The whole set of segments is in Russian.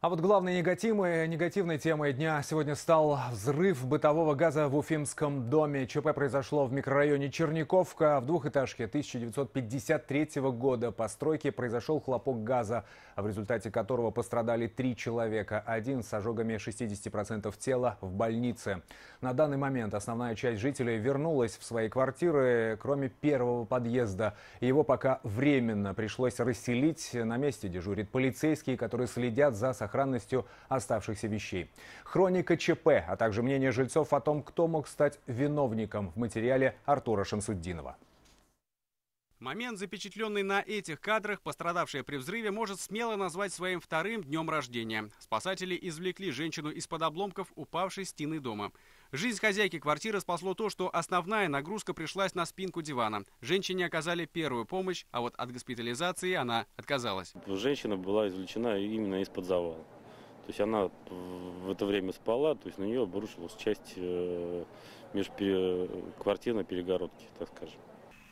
А вот главной негативной темой дня сегодня стал взрыв бытового газа в Уфимском доме. ЧП произошло в микрорайоне Черниковка. В двухэтажке 1953 года постройки произошел хлопок газа, в результате которого пострадали 3 человека. Один с ожогами 60% тела в больнице. На данный момент основная часть жителей вернулась в свои квартиры, кроме первого подъезда. Его пока временно пришлось расселить. На месте дежурит полицейские, которые следят за сохранностью оставшихся вещей. Хроника ЧП, а также мнение жильцов о том, кто мог стать виновником, в материале Артура Шамсуддинова. Момент, запечатленный на этих кадрах, пострадавшая при взрыве может смело назвать своим вторым днем рождения. Спасатели извлекли женщину из-под обломков упавшей стены дома. Жизнь хозяйки квартиры спасло то, что основная нагрузка пришлась на спинку дивана. Женщине оказали первую помощь, а вот от госпитализации она отказалась. Женщина была извлечена именно из-под завала. То есть она в это время спала, то есть на нее обрушилась часть межквартирной перегородки, так скажем.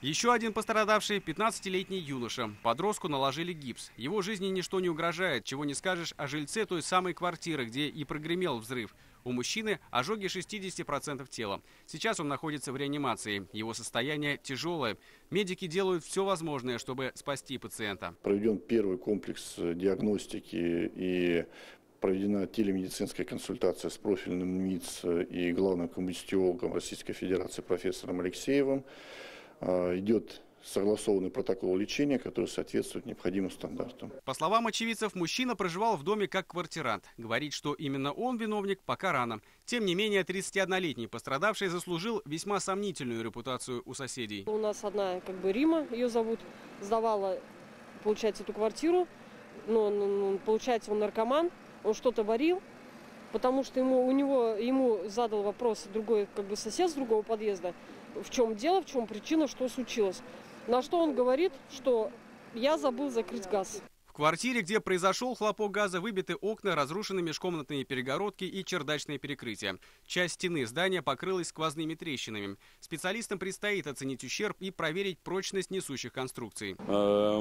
Еще один пострадавший – 15-летний юноша. Подростку наложили гипс. Его жизни ничто не угрожает, чего не скажешь о жильце той самой квартиры, где и прогремел взрыв. У мужчины ожоги 60% тела. Сейчас он находится в реанимации. Его состояние тяжелое. Медики делают все возможное, чтобы спасти пациента. Проведен первый комплекс диагностики и проведена телемедицинская консультация с профильным МИЦ и главным комбустиологом Российской Федерации профессором Алексеевым. Идет согласованный протокол лечения, который соответствует необходимым стандартам. По словам очевидцев, мужчина проживал в доме как квартирант. Говорить, что именно он виновник, пока рано. Тем не менее, 31-летний пострадавший заслужил весьма сомнительную репутацию у соседей. У нас одна, Рима, ее зовут, сдавала, получается, эту квартиру. Но получается, он наркоман, он что-то варил, потому что ему задал вопрос другой, сосед с другого подъезда. В чем дело, в чем причина, что случилось. На что он говорит, что я забыл закрыть газ. В квартире, где произошел хлопок газа, выбиты окна, разрушены межкомнатные перегородки и чердачные перекрытия. Часть стены здания покрылась сквозными трещинами. Специалистам предстоит оценить ущерб и проверить прочность несущих конструкций.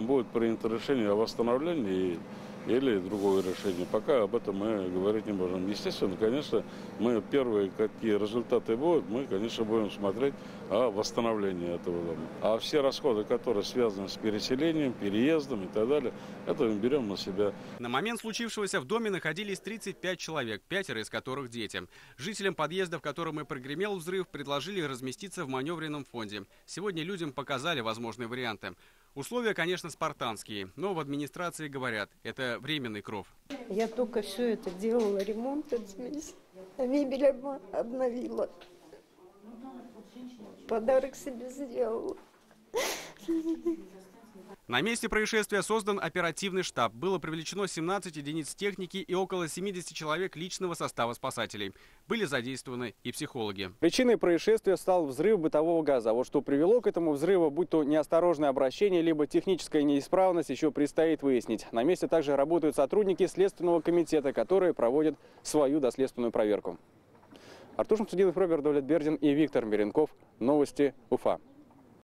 Будет принято решение о восстановлении или другое решение. Пока об этом мы говорить не можем. Естественно, конечно, мы первые, какие результаты будут, мы, конечно, будем смотреть о восстановлении этого дома. А все расходы, которые связаны с переселением, переездом и так далее, это мы берем на себя. На момент случившегося в доме находились 35 человек, 5 из которых дети. Жителям подъезда, в котором и прогремел взрыв, предложили разместиться в маневренном фонде. Сегодня людям показали возможные варианты. Условия, конечно, спартанские, но в администрации говорят, это временный кров. Я только все это делала, ремонт здесь, мебель обновила, подарок себе сделала. На месте происшествия создан оперативный штаб. Было привлечено 17 единиц техники и около 70 человек личного состава спасателей. Были задействованы и психологи. Причиной происшествия стал взрыв бытового газа. А вот что привело к этому взрыву, будь то неосторожное обращение, либо техническая неисправность, еще предстоит выяснить. На месте также работают сотрудники Следственного комитета, которые проводят свою доследственную проверку. Артур Шамсуддинов, Роберт Давлетбердин и Виктор Миренков. Новости Уфа.